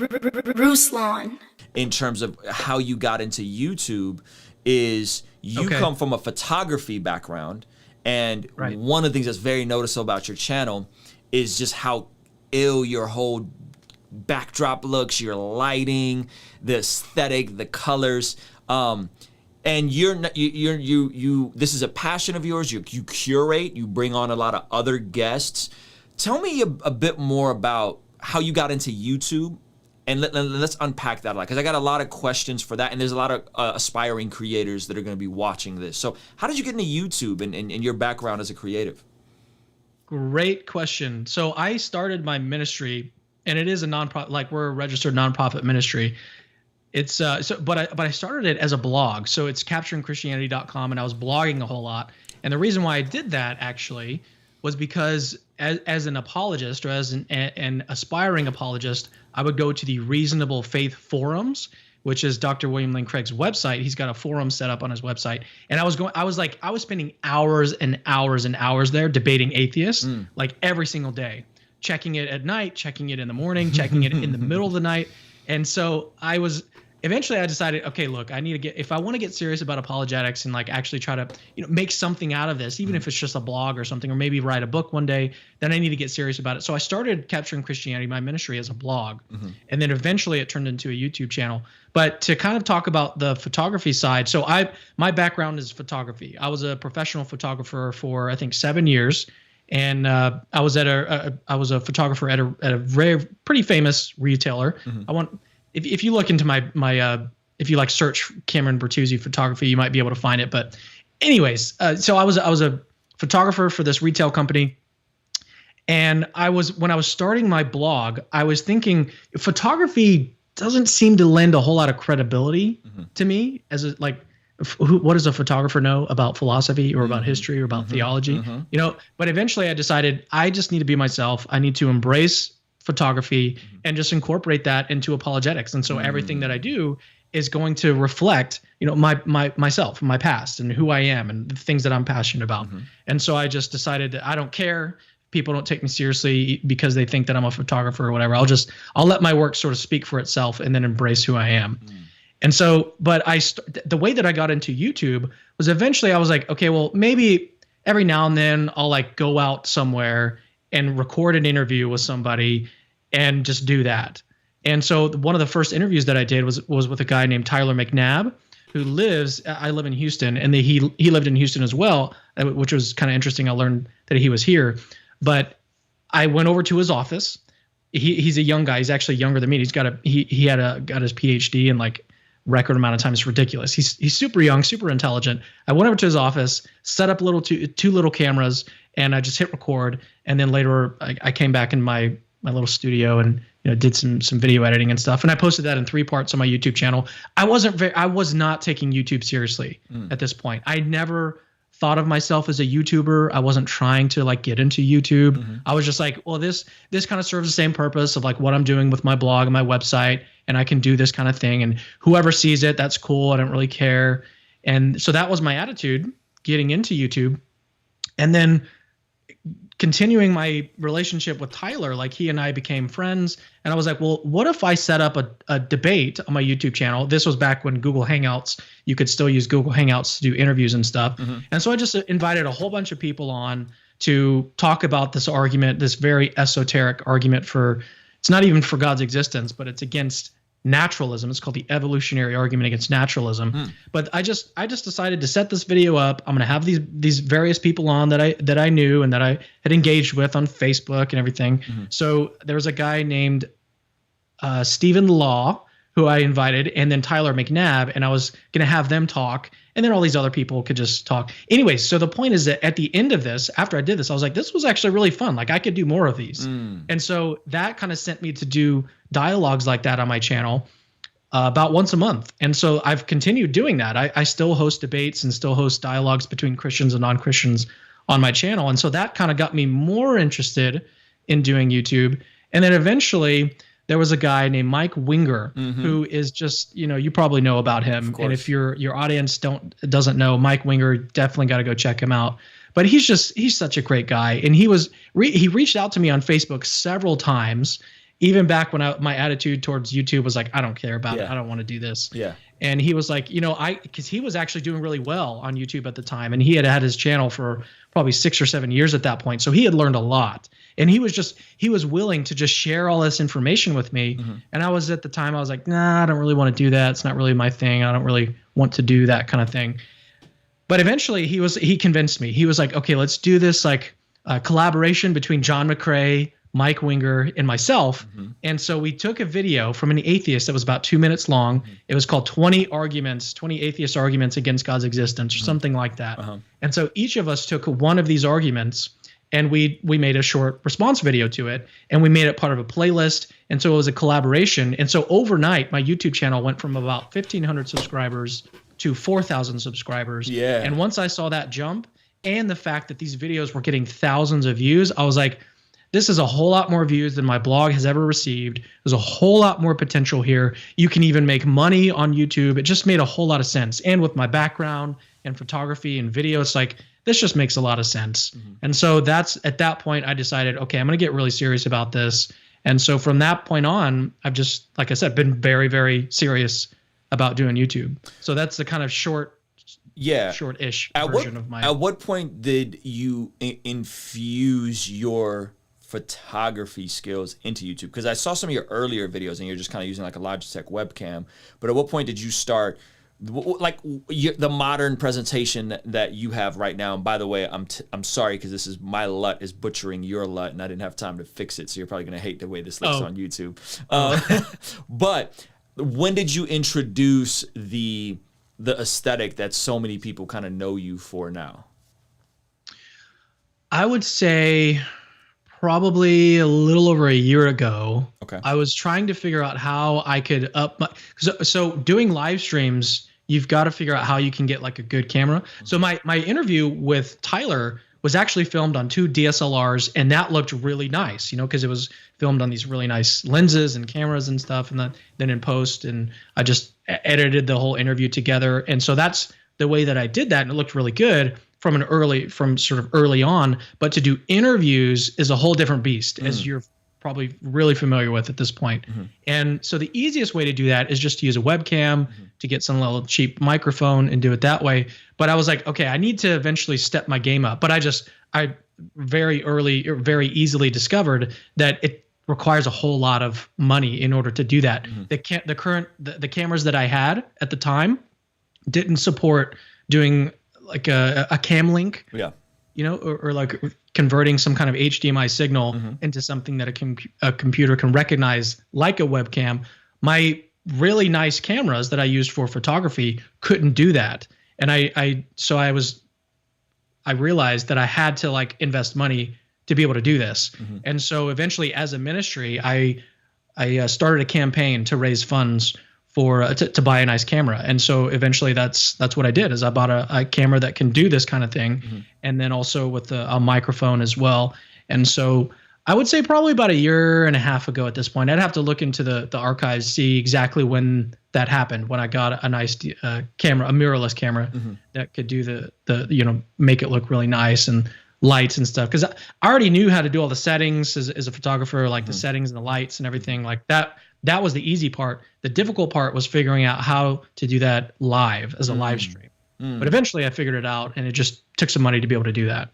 Ruslan. In terms of how you got into YouTube is you come from a photography background, and one of the things that's very noticeable about your channel is just how ill your whole backdrop looks, your lighting, the aesthetic, the colors. And you this is a passion of yours. You curate, you bring on a lot of other guests. Tell me a bit more about how you got into YouTube, and let's unpack that a lot, because I got a lot of questions for that, and there's a lot of aspiring creators that are going to be watching this. So how did you get into YouTube and your background as a creative? Great question. So I started my ministry, and it is a nonprofit, like we're a registered nonprofit ministry. It's but I started it as a blog. So it's capturingchristianity.com, and I was blogging a whole lot. And the reason why I did that actually was because as an apologist, or as an aspiring apologist, I would go to the Reasonable Faith forums, which is Dr. William Lane Craig's website. He's got a forum set up on his website. And I was spending hours and hours and hours there debating atheists, like every single day, checking it at night, checking it in the morning, checking it in the middle of the night. And so eventually I decided, okay, look, if I want to get serious about apologetics and like actually try to, make something out of this, even if it's just a blog or something, or maybe write a book one day, then I need to get serious about it. So I started Capturing Christianity, my ministry, as a blog. And then eventually it turned into a YouTube channel. But to kind of talk about the photography side, so my background is photography. I was a professional photographer for, I think, 7 years. And I was a photographer at a very pretty famous retailer. If you look into my if you like search Cameron Bertuzzi photography, you might be able to find it. But anyways, so I was a photographer for this retail company, and when I was starting my blog, I was thinking photography doesn't seem to lend a whole lot of credibility to me as what does a photographer know about philosophy or about history or about theology, But eventually I decided I just need to be myself. I need to embrace photography and just incorporate that into apologetics. And so everything that I do is going to reflect, myself, my past, and who I am, and the things that I'm passionate about. And so I just decided that I don't care. People don't take me seriously because they think that I'm a photographer or whatever. I'll let my work sort of speak for itself and then embrace who I am. And so, but the way that I got into YouTube was eventually I was like, okay, well, maybe every now and then I'll like go out somewhere and record an interview with somebody and just do that. And so one of the first interviews that I did was with a guy named Tyler McNabb, who I live in Houston, and he lived in Houston as well, which was kind of interesting. I learned that he was here, but I went over to his office. He's a young guy. He's actually younger than me. He got his PhD in like record amount of time. It's ridiculous. He's super young, super intelligent. I went over to his office, set up two little cameras, and I just hit record. And then later I came back in my little studio and did some video editing and stuff. And I posted that in 3 parts on my YouTube channel. I was not taking YouTube seriously at this point. I never thought of myself as a YouTuber. I wasn't trying to like get into YouTube. I was just like, well, this kind of serves the same purpose of like what I'm doing with my blog and my website, and I can do this kind of thing. And whoever sees it, that's cool. I don't really care. And so that was my attitude getting into YouTube. And then continuing my relationship with Tyler, like he and I became friends, and I was like, well, what if I set up a debate on my YouTube channel? This was back when Google Hangouts, you could still use Google Hangouts to do interviews and stuff. And so I just invited a whole bunch of people on to talk about this argument, this very esoteric argument it's not even for God's existence, but it's against naturalism. It's called the evolutionary argument against naturalism. But I just decided to set this video up. I'm going to have these various people on that I knew and that I had engaged with on Facebook and everything. So there was a guy named Stephen Law who I invited, and then Tyler McNabb, and I was going to have them talk, and then all these other people could just talk. Anyway, so the point is that at the end of this, after I did this, I was like, this was actually really fun. Like I could do more of these. And so that kind of sent me to do dialogues like that on my channel about once a month. And so I've continued doing that. I still host debates and still host dialogues between Christians and non-Christians on my channel. And so that kind of got me more interested in doing YouTube. And then eventually there was a guy named Mike Winger who is just, you probably know about him. And if your audience doesn't know Mike Winger, definitely got to go check him out. But he's such a great guy. And he reached out to me on Facebook several times. even back when my attitude towards YouTube was like, I don't care about it. I don't want to do this. Yeah. And he was like, because he was actually doing really well on YouTube at the time, and he had had his channel for probably 6 or 7 years at that point. So he had learned a lot, and he was willing to just share all this information with me. And I was at the time, I was like, nah, I don't really want to do that. It's not really my thing. I don't really want to do that kind of thing. But eventually he convinced me. He was like, okay, let's do this like collaboration between John McCrae, Mike Winger, and myself. And so we took a video from an atheist that was about 2 minutes long. It was called 20 atheist arguments against God's existence, or something like that. And so each of us took one of these arguments, and we made a short response video to it, and we made it part of a playlist. And so it was a collaboration. And so overnight, my YouTube channel went from about 1,500 subscribers to 4,000 subscribers. Yeah. And once I saw that jump, and the fact that these videos were getting thousands of views, I was like, this is a whole lot more views than my blog has ever received. There's a whole lot more potential here. You can even make money on YouTube. It just made a whole lot of sense. And with my background and photography and video, it's like, this just makes a lot of sense. And so at that point, I decided, okay, I'm going to get really serious about this. And so from that point on, I've just, like I said, been very, very serious about doing YouTube. So that's the kind of short-ish version of my. At what point did you infuse your photography skills into YouTube? Because I saw some of your earlier videos and you're just kind of using like a Logitech webcam. But at what point did you start the modern presentation that you have right now? And by the way, I'm sorry, because this is my LUT is butchering your LUT, and I didn't have time to fix it. So you're probably gonna hate the way this looks on YouTube. But when did you introduce the aesthetic that so many people kind of know you for now? I would say probably a little over a year ago. Okay. I was trying to figure out how I could up my, so doing live streams, you've got to figure out how you can get like a good camera. So my interview with Tyler was actually filmed on 2 DSLRs, and that looked really nice, because it was filmed on these really nice lenses and cameras and stuff. And then in post, and I just edited the whole interview together. And so that's the way that I did that, and it looked really good from sort of early on. But to do interviews is a whole different beast, as you're probably really familiar with at this point. And so the easiest way to do that is just to use a webcam, to get some little cheap microphone and do it that way. But I was like, okay, I need to eventually step my game up. But I very easily discovered that it requires a whole lot of money in order to do that. The cameras that I had at the time didn't support doing like a cam link, or like converting some kind of HDMI signal into something that a computer can recognize like a webcam. My really nice cameras that I used for photography couldn't do that. And I realized that I had to like invest money to be able to do this. And so eventually, as a ministry, I started a campaign to raise funds to buy a nice camera. And so eventually that's what I did, is I bought a camera that can do this kind of thing. And then also with a microphone as well. And so I would say probably about a year and a half ago at this point. I'd have to look into the archives, see exactly when that happened, when I got a nice camera, a mirrorless camera that could do the make it look really nice, and lights and stuff. Because I already knew how to do all the settings as a photographer, like the settings and the lights and everything like that. That was the easy part. The difficult part was figuring out how to do that live as a live stream. But eventually I figured it out, and it just took some money to be able to do that.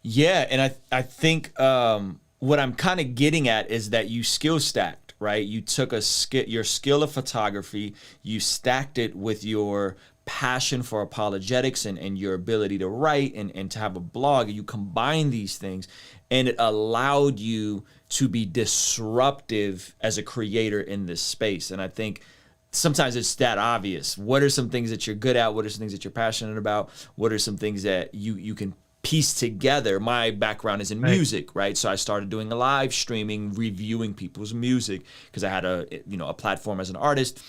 Yeah, and I think what I'm kind of getting at is that you skill stacked, right? You took your skill of photography, you stacked it with your passion for apologetics and your ability to write and to have a blog. You combine these things, and it allowed you to be disruptive as a creator in this space. And I think sometimes it's that obvious. What are some things that you're good at? What are some things that you're passionate about? What are some things that you can piece together? My background is in music, right? So I started doing a live streaming, reviewing people's music, because I had a platform as an artist.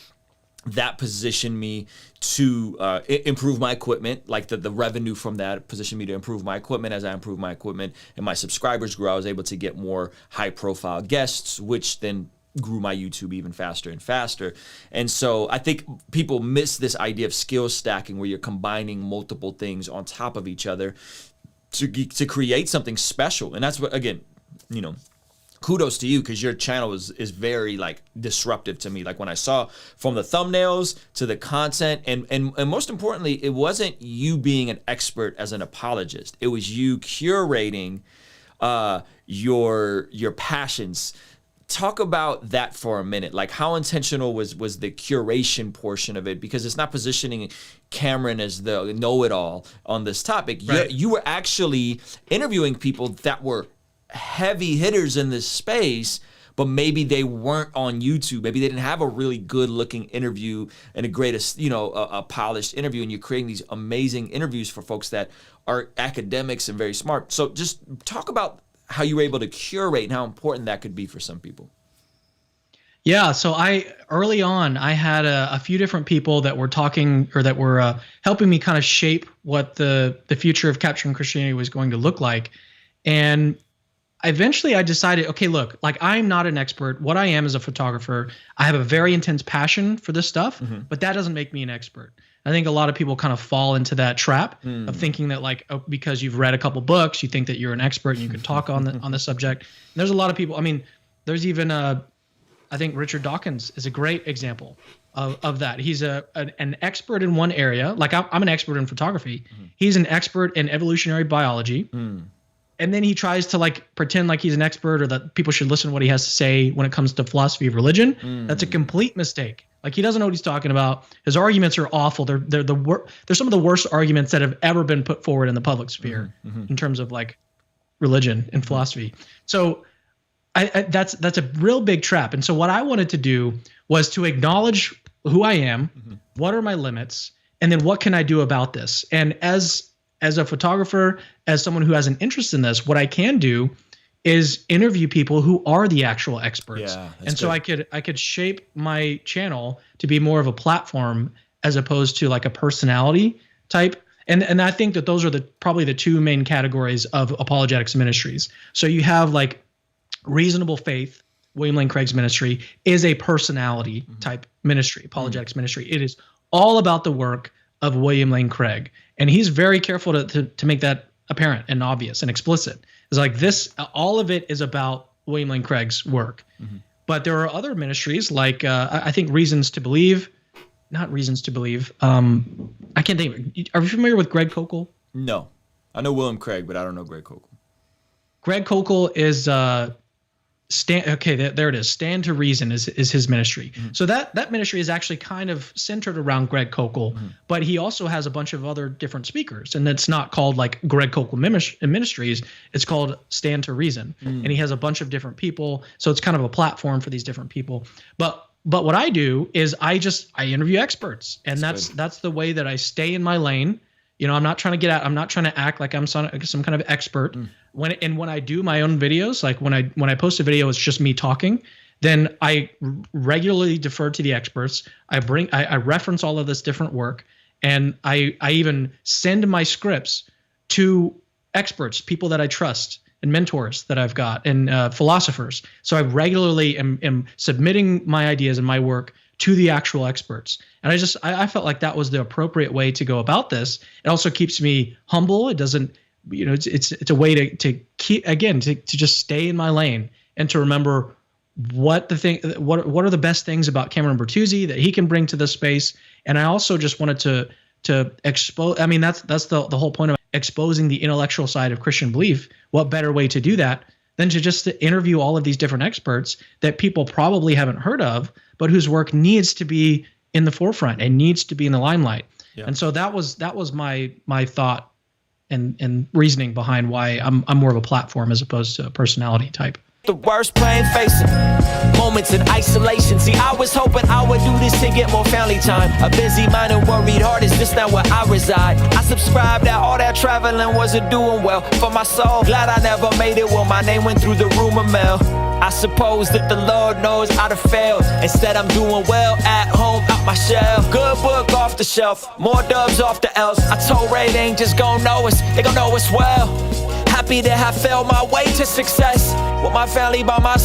That positioned me to improve my equipment. Like the revenue from that positioned me to improve my equipment. As I improved my equipment and my subscribers grew, I was able to get more high profile guests, which then grew my YouTube even faster and faster. And so I think people miss this idea of skill stacking, where you're combining multiple things on top of each other to create something special. And that's what, again, kudos to you, because your channel is very like disruptive to me. Like when I saw from the thumbnails to the content, and most importantly, it wasn't you being an expert as an apologist. It was you curating your passions. Talk about that for a minute. Like how intentional was the curation portion of it? Because it's not positioning Cameron as the know-it-all on this topic. Right. You were actually interviewing people that were heavy hitters in this space, but maybe they weren't on YouTube. Maybe they didn't have a really good looking interview and a greatest, a polished interview. And you're creating these amazing interviews for folks that are academics and very smart. So just talk about how you were able to curate and how important that could be for some people. Yeah, so early on, I had a few different people that were talking, or that were helping me kind of shape what the future of capturing Christianity was going to look like. And eventually I decided, okay, look, like I'm not an expert. What I am is a photographer. I have a very intense passion for this stuff, but that doesn't make me an expert. I think a lot of people kind of fall into that trap of thinking that like, oh, because you've read a couple books, you think that you're an expert and you can talk on the subject. And there's a lot of people. I mean, there's even I think Richard Dawkins is a great example of that. He's an expert in one area. Like I'm an expert in photography. He's an expert in evolutionary biology. And then he tries to like pretend like he's an expert, or that people should listen to what he has to say when it comes to philosophy of religion. That's a complete mistake. Like he doesn't know what he's talking about. His arguments are awful. They're some of the worst arguments that have ever been put forward in the public sphere in terms of like religion and philosophy. So that's a real big trap. And so what I wanted to do was to acknowledge who I am, what are my limits, and then what can I do about this? And as a photographer, as someone who has an interest in this, what I can do is interview people who are the actual experts. Yeah, and so good. I could shape my channel to be more of a platform as opposed to like a personality type. And I think that those are probably the two main categories of apologetics ministries. So you have like Reasonable Faith, William Lane Craig's ministry, is a personality type ministry, apologetics ministry. It is all about the work of William Lane Craig. And he's very careful to make that apparent and obvious and explicit. It's like this, all of it is about William Lane Craig's work. But there are other ministries like I think not Reasons to Believe. I can't think. Are you familiar with Greg Koukl? No. I know William Craig, but I don't know Greg Koukl. Greg Koukl is there it is. Stand to Reason is his ministry. So that ministry is actually kind of centered around Greg Koukl, but he also has a bunch of other different speakers, and it's not called like Greg Koukl Ministries. It's called Stand to Reason, and he has a bunch of different people. So it's kind of a platform for these different people. But what I do is I interview experts, and that's the way that I stay in my lane. I'm not trying to get out. I'm not trying to act like I'm some kind of expert. When I do my own videos, like when I post a video, it's just me talking. Then I regularly defer to the experts. I reference all of this different work, and I even send my scripts to experts, people that I trust, and mentors that I've got, and philosophers. So I regularly am submitting my ideas and my work to the actual experts. And I felt like that was the appropriate way to go about this. It also keeps me humble. It doesn't, it's a way to keep, again, to just stay in my lane and to remember what are the best things about Cameron Bertuzzi that he can bring to this space. And I also just wanted to expose, I mean, that's the whole point of exposing the intellectual side of Christian belief. What better way to do that than to just interview all of these different experts that people probably haven't heard of, but whose work needs to be in the forefront and needs to be in the limelight. Yeah. And so that was my thought and reasoning behind why I'm more of a platform as opposed to a personality type. The worst pain facing, moments in isolation. See, I was hoping I would do this to get more family time. A busy mind and worried heart is just not where I reside. I subscribed that all that traveling wasn't doing well for my soul. Glad I never made it when my name went through the rumor mill. I suppose that the Lord knows I'd have failed. Instead, I'm doing well at home, out my shell. Good book off the shelf, more dubs off the L's. I told Ray they ain't just gon' know us, they gon' know us well. Happy to have failed my way to success with my family by my side.